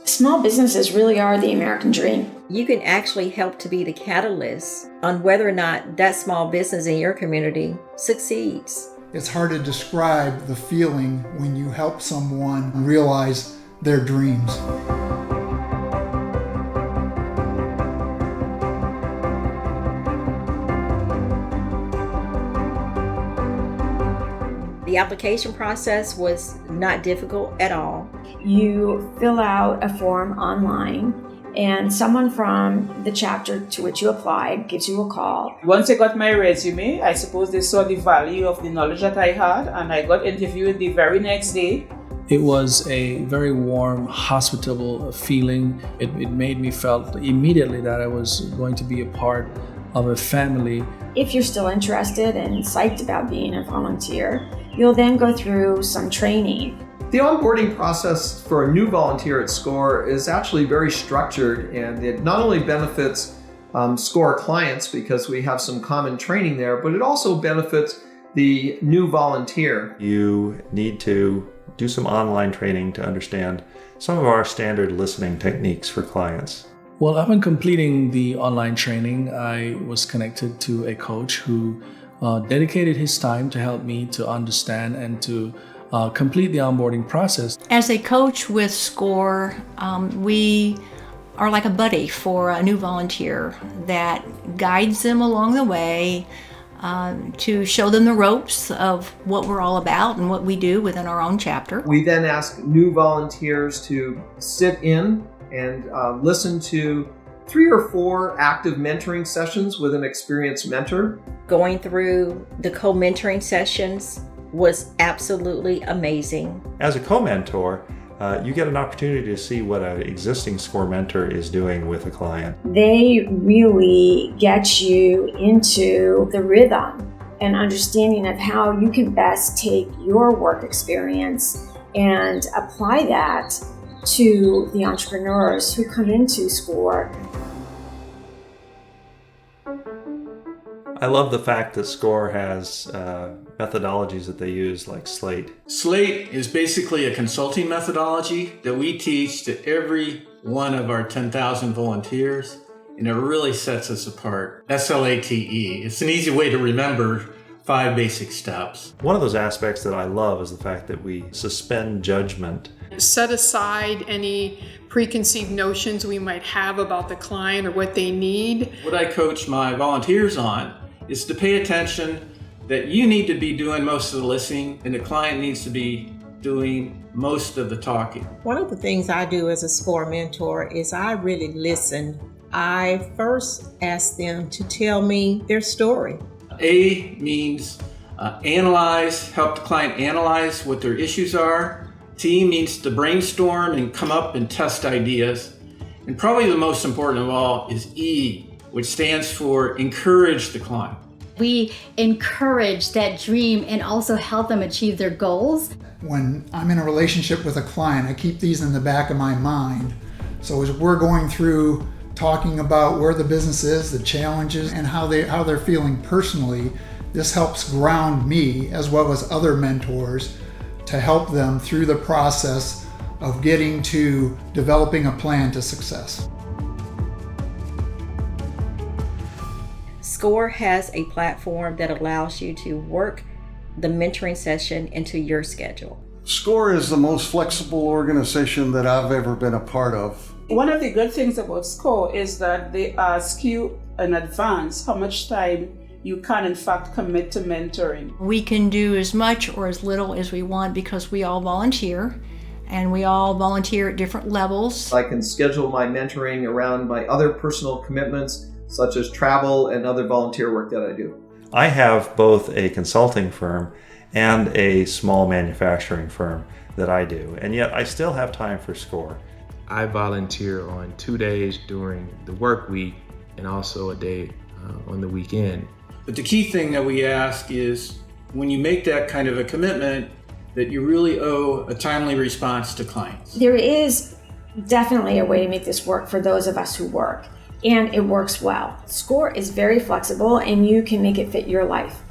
Small businesses really are the American dream. You can actually help to be the catalyst on whether or not that small business in your community succeeds. It's hard to describe the feeling when you help someone realize their dreams. The application process was not difficult at all. You fill out a form online, and someone from the chapter to which you applied gives you a call. Once I got my resume, I suppose they saw the value of the knowledge that I had, and I got interviewed the very next day. It was a very warm, hospitable feeling. It made me felt immediately that I was going to be a part of a family. If you're still interested and psyched about being a volunteer, you'll then go through some training. The onboarding process for a new volunteer at SCORE is actually very structured, and it not only benefits SCORE clients because we have some common training there, but it also benefits the new volunteer. You need to do some online training to understand some of our standard listening techniques for clients. Well, upon completing the online training, I was connected to a coach who dedicated his time to help me to understand and to complete the onboarding process. As a coach with SCORE, we are like a buddy for a new volunteer that guides them along the way to show them the ropes of what we're all about and what we do within our own chapter. We then ask new volunteers to sit in and listen to 3 or 4 active mentoring sessions with an experienced mentor. Going through the co-mentoring sessions was absolutely amazing. As a co-mentor, you get an opportunity to see what an existing SCORE mentor is doing with a client. They really get you into the rhythm and understanding of how you can best take your work experience and apply that to the entrepreneurs who come into SCORE. I love the fact that SCORE has methodologies that they use like SLATE. SLATE is basically a consulting methodology that we teach to every one of our 10,000 volunteers, and it really sets us apart. SLATE. It's an easy way to remember 5 basic steps. One of those aspects that I love is the fact that we suspend judgment. Set aside any preconceived notions we might have about the client or what they need. What I coach my volunteers on is to pay attention that you need to be doing most of the listening and the client needs to be doing most of the talking. One of the things I do as a SCORE mentor is I really listen. I first ask them to tell me their story. A means analyze, help the client analyze what their issues are. T means to brainstorm and come up and test ideas. And probably the most important of all is E, which stands for encourage the client. We encourage that dream and also help them achieve their goals. When I'm in a relationship with a client, I keep these in the back of my mind. So as we're going through talking about where the business is, the challenges, and how they're feeling personally, this helps ground me as well as other mentors to help them through the process of getting to developing a plan to success. SCORE has a platform that allows you to work the mentoring session into your schedule. SCORE is the most flexible organization that I've ever been a part of. One of the good things about SCORE is that they ask you in advance how much time you can in fact commit to mentoring. We can do as much or as little as we want because we all volunteer, and we all volunteer at different levels. I can schedule my mentoring around my other personal commitments, such as travel and other volunteer work that I do. I have both a consulting firm and a small manufacturing firm that I do, and yet I still have time for SCORE. I volunteer on 2 days during the work week and also a day on the weekend. But the key thing that we ask is when you make that kind of a commitment, that you really owe a timely response to clients. There is definitely a way to make this work for those of us who work, and it works well. SCORE is very flexible and you can make it fit your life.